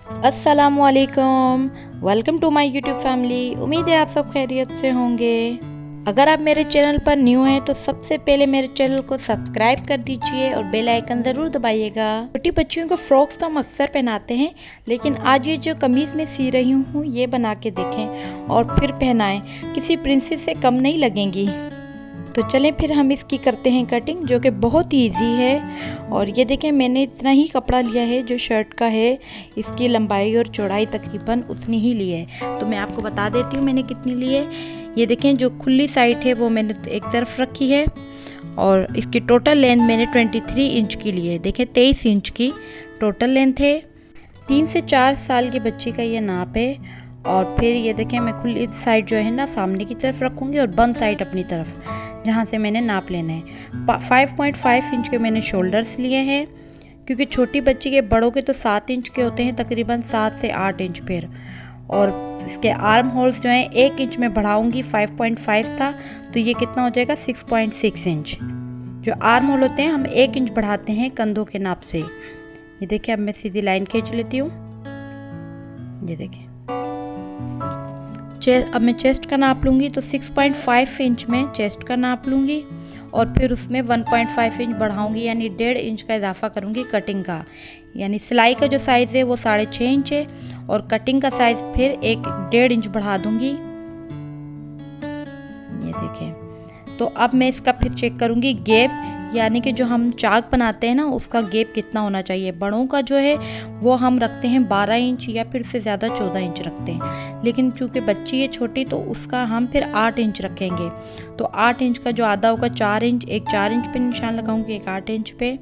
अस्सलामुअलैकुम, welcome to my YouTube family. उम्मीद है आप सब खैरियत से होंगे। अगर आप मेरे चैनल पर न्यू हैं तो सबसे पहले मेरे चैनल को सब्सक्राइब कर दीजिए और बेल आइकन ज़रूर दबाइएगा। छोटी बच्चियों को फ्रॉक्स तो हम अक्सर पहनाते हैं, लेकिन आज ये जो कमीज़ में सी रही हूँ ये बना के देखें और फिर पहनाएं, किसी प्रिंसेस से कम नहीं लगेंगी। तो चलें फिर हम इसकी करते हैं कटिंग, जो कि बहुत ही ईजी है। और ये देखें, मैंने इतना ही कपड़ा लिया है जो शर्ट का है। इसकी लंबाई और चौड़ाई तकरीबन उतनी ही ली है। तो मैं आपको बता देती हूँ मैंने कितनी ली है। ये देखें, जो खुली साइड है वो मैंने एक तरफ रखी है और इसकी टोटल लेंथ मैंने 23 इंच की ली है। देखें 23 इंच की टोटल लेंथ है। 3 से 4 साल के बच्चे का ये नाप है। और फिर ये देखें, मैं खुली साइड जो है ना सामने की तरफ रखूँगी और बंद साइड अपनी तरफ, जहाँ से मैंने नाप लेना है। 5.5 इंच के मैंने शोल्डर्स लिए हैं, क्योंकि छोटी बच्ची के, बड़ों के तो 7 इंच के होते हैं, तकरीबन 7 से 8 इंच फिर। और इसके आर्म होल्स जो हैं 1 इंच में बढ़ाऊंगी। 5.5 था तो ये कितना हो जाएगा 6.6 इंच। जो आर्म होल होते हैं हम 1 इंच बढ़ाते हैं कंधों के नाप से। ये देखिए, अब मैं सीधी लाइन खींच लेती हूँ। ये देखिए, अब मैं चेस्ट का नाप लूँगी तो 6.5 इंच में चेस्ट का नाप लूँगी और फिर उसमें 1.5 इंच बढ़ाऊँगी, यानी 1.5 इंच का इजाफा करूँगी कटिंग का। यानी सिलाई का जो साइज़ है वो 6.5 इंच है और कटिंग का साइज़ फिर 1.5 इंच बढ़ा दूँगी। ये देखें, तो अब मैं इसका फिर चेक करूँगी गैप, यानी कि जो हम चाक बनाते हैं ना उसका गैप कितना होना चाहिए। बड़ों का जो है वो हम रखते हैं 12 इंच या फिर से ज़्यादा 14 इंच रखते हैं, लेकिन चूँकि बच्ची है छोटी तो उसका हम फिर 8 इंच रखेंगे। तो 8 इंच का जो आधा होगा 4 इंच, एक 4 इंच पे निशान लगाऊंगी, एक 8 इंच पे।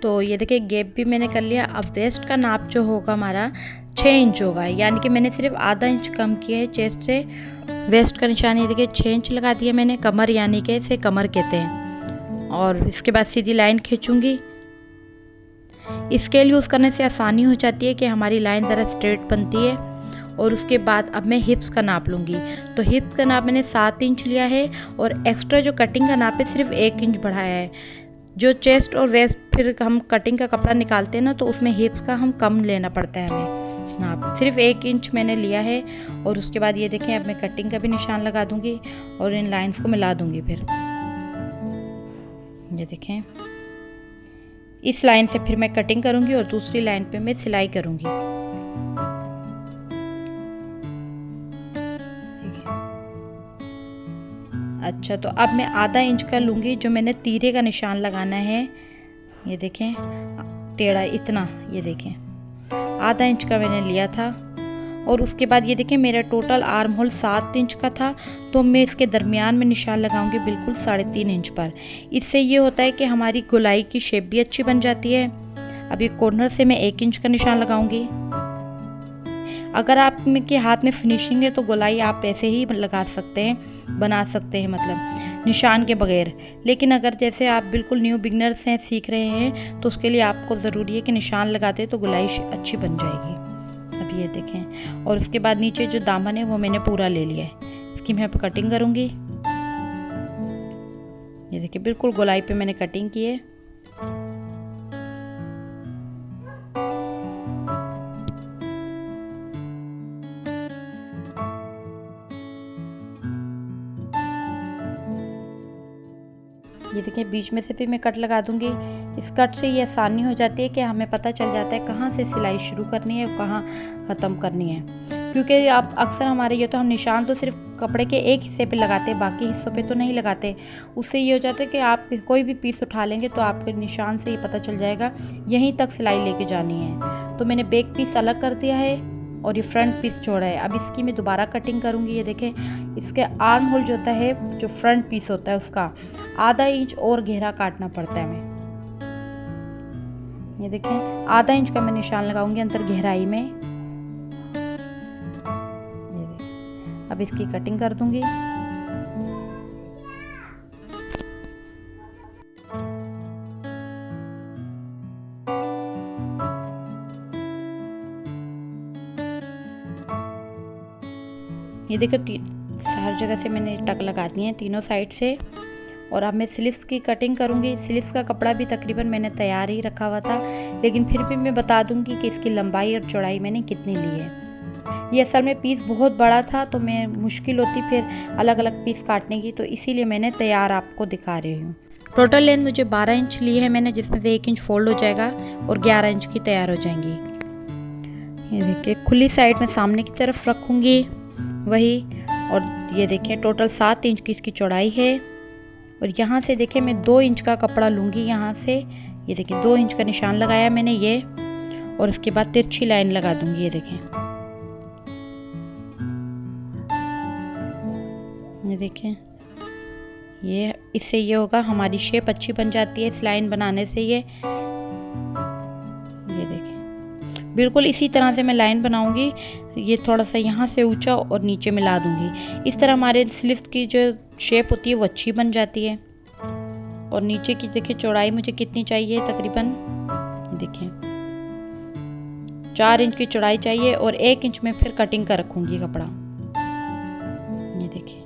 तो ये देखिए, गैप भी मैंने कर लिया। अब वेस्ट का नाप जो होगा हमारा 6 इंच होगा, यानी कि मैंने सिर्फ आधा इंच कम किया है चेस्ट से। वेस्ट का निशान ये देखिए 6 इंच लगा दिया मैंने। कमर, यानी कि इसे कमर कहते हैं। और इसके बाद सीधी लाइन खींचूंगी। स्केल यूज़ करने से आसानी हो जाती है कि हमारी लाइन ज़रा स्ट्रेट बनती है। और उसके बाद अब मैं हिप्स का नाप लूँगी। तो हिप्स का नाप मैंने 7 इंच लिया है और एक्स्ट्रा जो कटिंग का नाप है सिर्फ 1 इंच बढ़ाया है। जो चेस्ट और वेस्ट फिर हम कटिंग का कपड़ा निकालते हैं ना, तो उसमें हिप्स का हम कम लेना पड़ता है हमें नाप। सिर्फ 1 इंच मैंने लिया है। और उसके बाद ये देखें, अब मैं कटिंग का भी निशान लगा दूँगी और इन लाइन्स को मिला दूँगी। फिर ये देखें, इस लाइन से फिर मैं कटिंग करूंगी और दूसरी लाइन पे मैं सिलाई करूंगी। अच्छा, तो अब मैं आधा इंच का लूंगी, जो मैंने तीरे का निशान लगाना है। ये देखें, टेढ़ा इतना, ये देखें आधा इंच का मैंने लिया था। और उसके बाद ये देखें, मेरा टोटल आर्म होल 7 इंच का था, तो मैं इसके दरमियान में निशान लगाऊंगी बिल्कुल 3.5 इंच पर। इससे ये होता है कि हमारी गोलाई की शेप भी अच्छी बन जाती है। अभी कॉर्नर से मैं 1 इंच का निशान लगाऊंगी। अगर आप के हाथ में फिनिशिंग है तो गोलाई आप ऐसे ही लगा सकते हैं, बना सकते हैं, मतलब निशान के बगैर। लेकिन अगर जैसे आप बिल्कुल न्यू बिगनर्स हैं, सीख रहे हैं, तो उसके लिए आपको ज़रूरी है कि निशान लगाते तो गोलाई अच्छी बन जाएगी। अब ये देखें, और उसके बाद नीचे जो दामन है वो मैंने पूरा ले लिया है। इसकी मैं अब कटिंग करूँगी। ये देखिए, बिल्कुल गोलाई पे मैंने कटिंग की है। ये देखिए, बीच में से भी मैं कट लगा दूंगी। इस कट से ये आसानी हो जाती है कि हमें पता चल जाता है कहाँ से सिलाई शुरू करनी है और कहाँ ख़त्म करनी है। क्योंकि आप अक्सर हमारे ये तो हम निशान तो सिर्फ कपड़े के एक हिस्से पे लगाते हैं, बाकी हिस्सों पे तो नहीं लगाते। उससे ये हो जाता है कि आप कोई भी पीस उठा लेंगे तो आपके निशान से ही पता चल जाएगा यहीं तक सिलाई लेके जानी है। तो मैंने बैक पीस अलग कर दिया है और ये फ्रंट पीस छोड़ा है। अब इसकी मैं दोबारा कटिंग करूँगी। ये देखें, इसके आर्म होल जो होता है, जो फ्रंट पीस होता है, उसका आधा इंच और गहरा काटना पड़ता है हमें। ये देखें, आधा इंच का मैं निशान लगाऊंगी अंदर गहराई में। ये देखें, अब इसकी कटिंग कर दूंगी। ये देखो, हर जगह से मैंने टक लगा दिए हैं तीनों साइड से। और अब मैं स्लीव्स की कटिंग करूँगी। स्लीव्स का कपड़ा भी तकरीबन मैंने तैयार ही रखा हुआ था, लेकिन फिर भी मैं बता दूँगी कि इसकी लंबाई और चौड़ाई मैंने कितनी ली है। ये असल में पीस बहुत बड़ा था तो मैं मुश्किल होती फिर अलग अलग पीस काटने की, तो इसीलिए मैंने तैयार आपको दिखा रही हूँ। टोटल लेंथ मुझे 12 इंच ली है मैंने, जिसमें से 1 इंच फोल्ड हो जाएगा और 11 इंच की तैयार हो जाएंगी। ये देखिए खुली साइड में सामने की तरफ रखूँगी वही, और ये देखिए टोटल 7 इंच की इसकी चौड़ाई है। और यहाँ से देखिए मैं 2 इंच का कपड़ा लूँगी, यहाँ से ये देखिए 2 इंच का निशान लगाया मैंने ये, और उसके बाद तिरछी लाइन लगा दूँगी। ये देखें, ये देखें, ये इससे ये होगा हमारी शेप अच्छी बन जाती है इस लाइन बनाने से। ये देखें बिल्कुल इसी तरह से मैं लाइन बनाऊंगी। ये थोड़ा सा यहाँ से ऊंचा और नीचे मिला दूंगी। इस तरह हमारे स्लीव्स की जो शेप होती है वो अच्छी बन जाती है। और नीचे की देखिए चौड़ाई मुझे कितनी चाहिए, तकरीबन देखिए 4 इंच की चौड़ाई चाहिए, और 1 इंच में फिर कटिंग कर रखूंगी कपड़ा। ये देखिए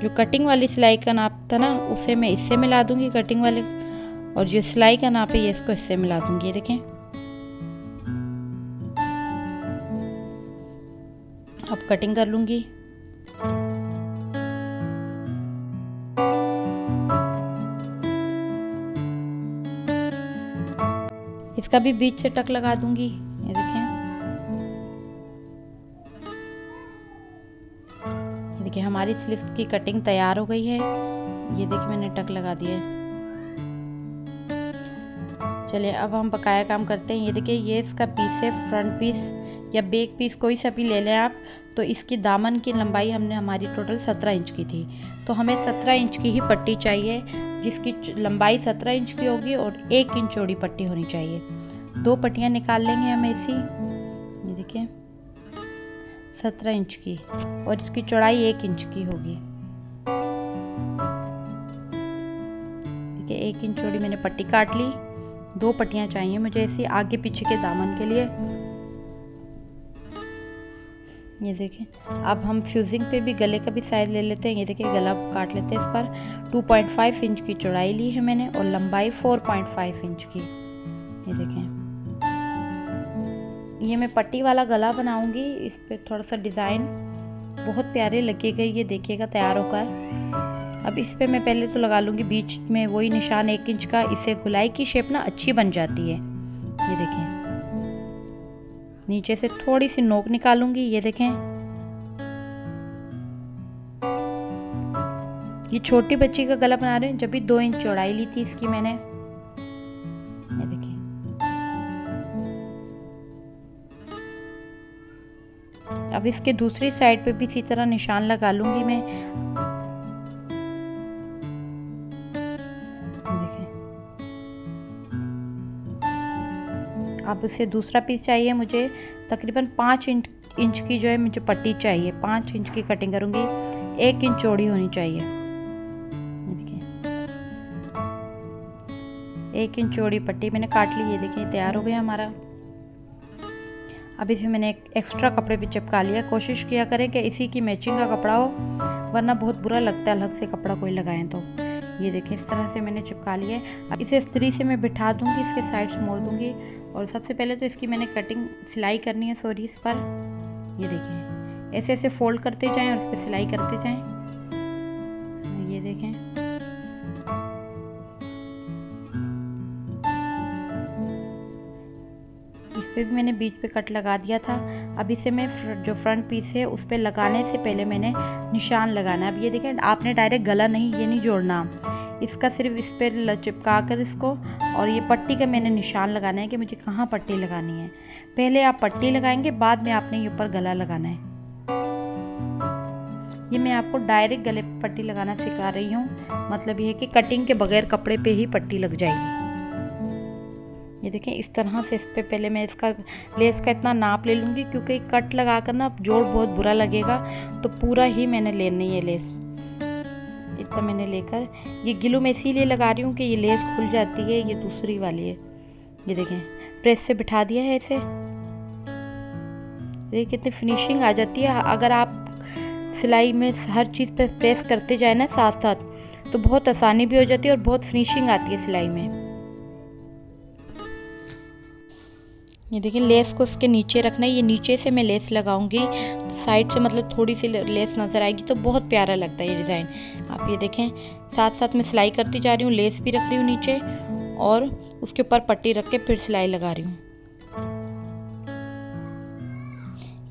जो कटिंग वाली सिलाई का नाप था ना, उसे मैं इससे मिला दूंगी कटिंग वाले, और जो सिलाई का नाप है ये इसको इससे मिला दूंगी। ये देखें, अब कटिंग कर लूंगी। इसका भी बीच से टक लगा दूंगी। ये देखें, देखिए हमारी स्लीव्स की कटिंग तैयार हो गई है। ये देखिए मैंने टक लगा दिया है। चलिए अब हम बकाया काम करते हैं। ये देखिए ये इसका पीस है, फ्रंट पीस या बैक पीस कोई सा भी ले लें आप। तो इसकी दामन की लंबाई हमने हमारी टोटल 17 इंच की थी, तो हमें 17 इंच की ही पट्टी चाहिए, जिसकी लंबाई 17 इंच की होगी और 1 इंच चौड़ी पट्टी होनी चाहिए। 2 पट्टियाँ निकाल लेंगे हम ऐसी। ये देखिए 17 इंच की, और इसकी चौड़ाई 1 इंच की होगी। देखिए 1 इंच चौड़ी मैंने पट्टी काट ली। 2 पट्टियाँ चाहिए मुझे ऐसी आगे पीछे के दामन के लिए। ये देखें अब हम फ्यूजिंग पे भी गले का भी साइज ले लेते हैं। ये देखिए गला काट लेते हैं। इस पर 2.5 इंच की चौड़ाई ली है मैंने और लंबाई 4.5 इंच की। ये देखें, ये मैं पट्टी वाला गला बनाऊंगी। इस पे थोड़ा सा डिज़ाइन बहुत प्यारे लगेगा, ये देखिएगा तैयार होकर। अब इस पे मैं पहले तो लगा लूँगी बीच में वही निशान 1 इंच का। इससे गुलाई की शेप ना अच्छी बन जाती है। ये देखें, नीचे से थोड़ी सी नोक निकालूंगी। ये देखें, ये छोटी बच्ची का गला बना रहे हैं, जब भी 2 इंच चौड़ाई ली थी इसकी मैंने। ये देखिए, अब इसके दूसरी साइड पे भी इसी तरह निशान लगा लूंगी मैं। अब इससे दूसरा पीस चाहिए मुझे, तकरीबन 5 इंच की जो है मुझे पट्टी चाहिए। 5 इंच की कटिंग करूंगी, 1 इंच चौड़ी होनी चाहिए। देखिए 1 इंच चौड़ी पट्टी मैंने काट ली। ये देखिए तैयार हो गया हमारा। अब इसे मैंने एक एक्स्ट्रा कपड़े पे चिपका लिया। कोशिश किया करें कि इसी की मैचिंग का कपड़ा हो, वरना बहुत बुरा लगता है अलग से कपड़ा कोई लगाएं तो। ये देखिए इस तरह से मैंने चिपका लिया है। अब इसे इस्त्री से मैं बिठा दूंगी, इसके साइड्स मोड़ दूंगी। और सबसे पहले तो इसकी मैंने कटिंग सिलाई करनी है सॉरी इस पर। ये देखिए ऐसे ऐसे फोल्ड करते जाएं और इस पर सिलाई करते जाएं। ये देखें, इस पे भी मैंने बीच पे कट लगा दिया था। अब इसे मैं जो फ्रंट पीस है उस पर लगाने से पहले मैंने निशान लगाना है। अब ये देखें, आपने डायरेक्ट गला नहीं ये नहीं जोड़ना, इसका सिर्फ इस पर चिपका कर इसको, और ये पट्टी का मैंने निशान लगाना है कि मुझे कहाँ पट्टी लगानी है। पहले आप पट्टी लगाएंगे, बाद में आपने ये ऊपर गला लगाना है। ये मैं आपको डायरेक्ट गले पे पट्टी लगाना सिखा रही हूँ, मतलब ये है कि कटिंग के बगैर कपड़े पे ही पट्टी लग जाएगी। ये देखें इस तरह से। इस पे पहले मैं इसका लेस का इतना नाप ले लूँगी, क्योंकि कट लगा कर ना जोड़ बहुत बुरा लगेगा, तो पूरा ही मैंने लेनी है लेस। इतना मैंने लेकर, ये गिलू मैं इसीलिए लगा रही हूँ कि ये लेस खुल जाती है, ये दूसरी वाली है। ये देखें प्रेस से बिठा दिया है इसे। देखिए कितनी फिनिशिंग आ जाती है। अगर आप सिलाई में हर चीज़ पे प्रेस करते जाए ना साथ साथ, तो बहुत आसानी भी हो जाती है और बहुत फिनिशिंग आती है सिलाई में। ये देखिए लेस को इसके नीचे रखना है, ये नीचे से मैं लेस लगाऊंगी, साइड से मतलब थोड़ी सी लेस नज़र आएगी तो बहुत प्यारा लगता है ये डिज़ाइन। आप ये देखें साथ साथ मैं सिलाई करती जा रही हूँ, लेस भी रख रही हूँ नीचे और उसके ऊपर पट्टी रख के फिर सिलाई लगा रही हूँ।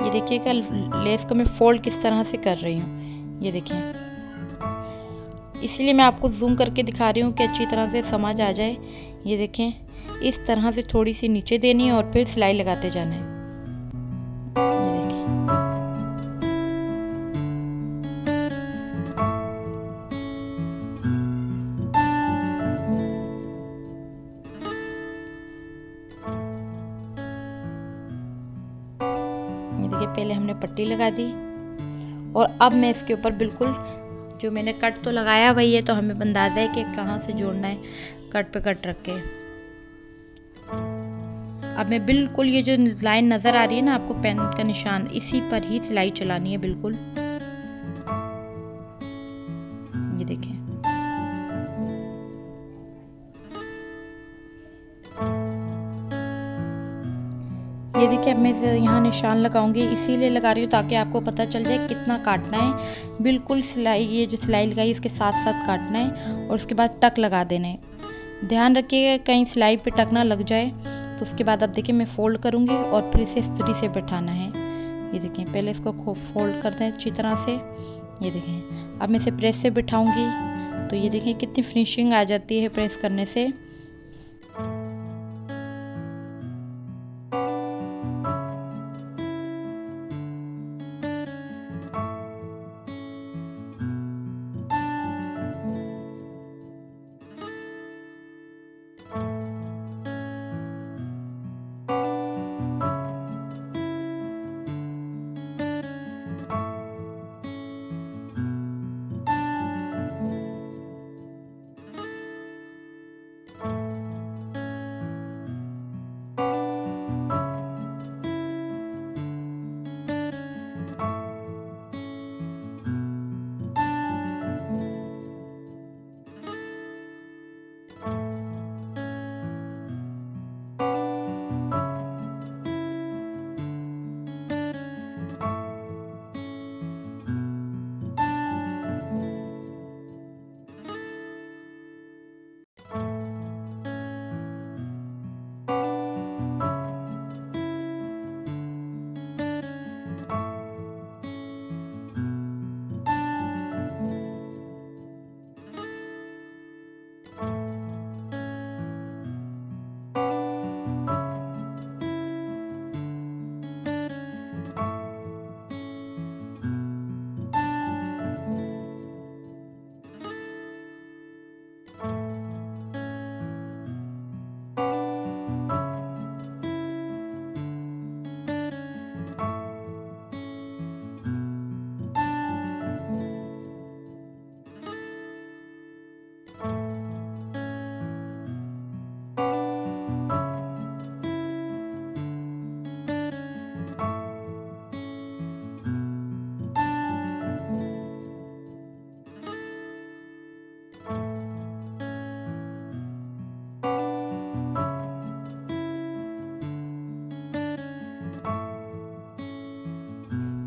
ये देखिएगा लेस को मैं फोल्ड किस तरह से कर रही हूँ, ये देखिए, इसलिए मैं आपको जूम करके दिखा रही हूँ कि अच्छी तरह से समझ आ जाए। ये देखें इस तरह से थोड़ी सी नीचे देनी है और फिर सिलाई लगाते जाना है। ये देखिए पहले हमने पट्टी लगा दी और अब मैं इसके ऊपर बिल्कुल जो मैंने कट तो लगाया वही है, तो हमें अंदाजा है कि कहाँ से जोड़ना है, कट पे कट रख के। अब मैं बिल्कुल ये जो लाइन नज़र आ रही है ना आपको पेन का निशान, इसी पर ही सिलाई चलानी है बिल्कुल। ये देखें ये देखिए अब मैं यहाँ निशान लगाऊंगी, इसीलिए लगा रही हूँ ताकि आपको पता चल जाए कितना काटना है। बिल्कुल सिलाई, ये जो सिलाई लगाई इसके साथ साथ काटना है और उसके बाद टक लगा देना है। ध्यान रखिएगा कहीं सिलाई पे टक ना लग जाए। तो उसके बाद अब देखिए मैं फ़ोल्ड करूँगी और फिर इसे इस्त्री से बैठाना है। ये देखें पहले इसको खूब फोल्ड कर दें अच्छी तरह से। ये देखें अब मैं इसे प्रेस से बिठाऊँगी, तो ये देखें कितनी फिनिशिंग आ जाती है प्रेस करने से।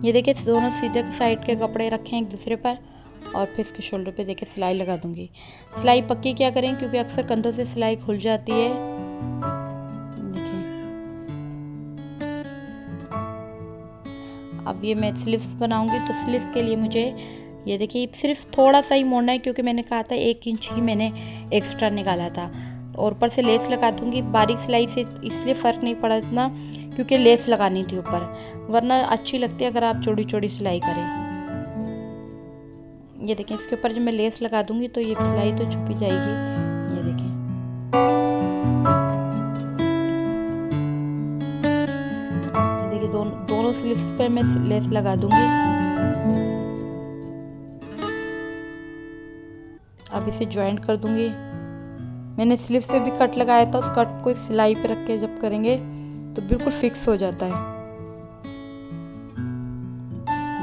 ये देखिए दोनों सीधे साइड के कपड़े रखे हैं एक दूसरे पर और फिर इसके शोल्डर पे देखिए सिलाई लगा दूंगी। सिलाई पक्की क्या करें क्योंकि अक्सर कंधों से सिलाई खुल जाती है। देखिए अब ये मैं स्लीव्स बनाऊंगी, तो स्लीव्स के लिए मुझे ये देखिए सिर्फ थोड़ा सा ही मोड़ना है क्योंकि मैंने कहा था 1 इंच ही मैंने एक्स्ट्रा निकाला था। और ऊपर से लेस लगा दूंगी। बारीक सिलाई से इसलिए फ़र्क नहीं पड़ा इतना क्योंकि लेस लगानी थी ऊपर, वरना अच्छी लगती है अगर आप चौड़ी चौड़ी सिलाई करें। ये देखें इसके ऊपर जब मैं लेस लगा दूंगी तो ये सिलाई तो छुपी जाएगी। ये देखें दोनों स्लीव्स पर मैं लेस लगा दूंगी। अब इसे ज्वाइंट कर दूंगी। मैंने स्लीव से भी कट लगाया था, उस कट को सिलाई पे रख के जब करेंगे तो बिल्कुल फिक्स हो जाता है।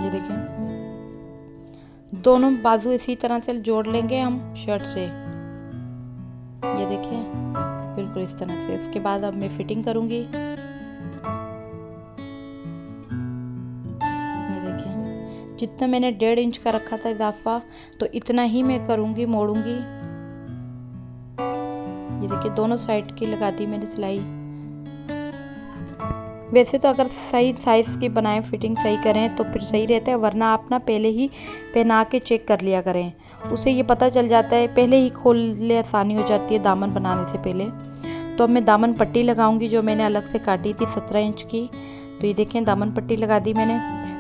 ये देखें दोनों बाजू इसी तरह से जोड़ लेंगे हम शर्ट से। ये देखिए बिल्कुल इस तरह से। इसके बाद अब मैं फिटिंग करूंगी। ये देखिए जितना मैंने 1.5 इंच का रखा था इजाफा, तो इतना ही मैं करूंगी, मोड़ूंगी। ये देखिए दोनों साइड की लगा दी मैंने सिलाई। वैसे तो अगर सही साइज़ की बनाएं, फिटिंग सही करें तो फिर सही रहता है, वरना आप ना पहले ही पहना के चेक कर लिया करें, उसे ये पता चल जाता है, पहले ही खोलने आसानी हो जाती है दामन बनाने से पहले। तो अब मैं दामन पट्टी लगाऊंगी जो मैंने अलग से काटी थी 17 इंच की। तो ये देखें दामन पट्टी लगा दी मैंने,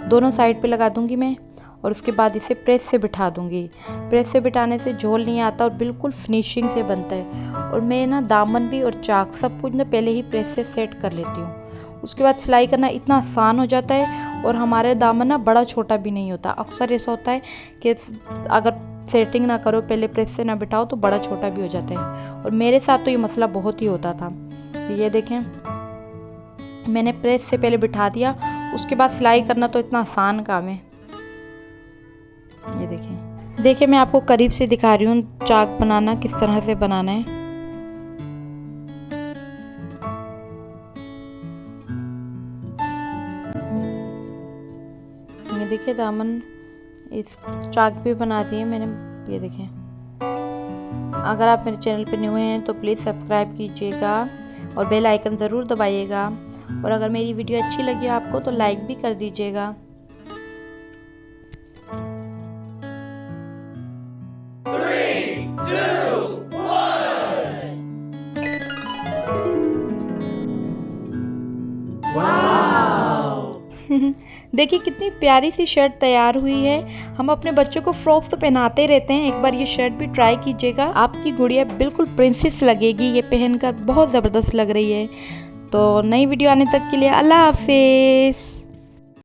दोनों साइड पे लगा दूंगी मैं, और उसके बाद इसे प्रेस से बिठा दूंगी। प्रेस से बिठाने से झोल नहीं आता और बिल्कुल फिनिशिंग से बनता है। और मैं ना दामन भी और चाक सब कुछ ना पहले ही प्रेस से सेट कर लेती हूँ। उसके बाद सिलाई करना इतना आसान हो जाता है, और हमारे दामन ना बड़ा छोटा भी नहीं होता। अक्सर ऐसा होता है कि अगर सेटिंग ना करो, पहले प्रेस से ना बिठाओ, तो बड़ा छोटा भी हो जाता है, और मेरे साथ तो ये मसला बहुत ही होता था। तो ये देखें मैंने प्रेस से पहले बिठा दिया, उसके बाद सिलाई करना तो इतना आसान काम है। ये देखिए मैं आपको करीब से दिखा रही हूँ चाक बनाना किस तरह से बनाना है। ये देखिए दामन इस चाक भी बना दिए मैंने। ये देखिए अगर आप मेरे चैनल पर न्यू हैं तो प्लीज़ सब्सक्राइब कीजिएगा और बेल आइकन ज़रूर दबाइएगा, और अगर मेरी वीडियो अच्छी लगी आपको तो लाइक भी कर दीजिएगा। देखिए कितनी प्यारी सी शर्ट तैयार हुई है। हम अपने बच्चों को फ्रॉक तो पहनाते रहते हैं, एक बार ये शर्ट भी ट्राई कीजिएगा, आपकी गुड़िया बिल्कुल प्रिंसेस लगेगी, ये पहनकर बहुत ज़बरदस्त लग रही है। तो नई वीडियो आने तक के लिए अल्लाह हाफिज़।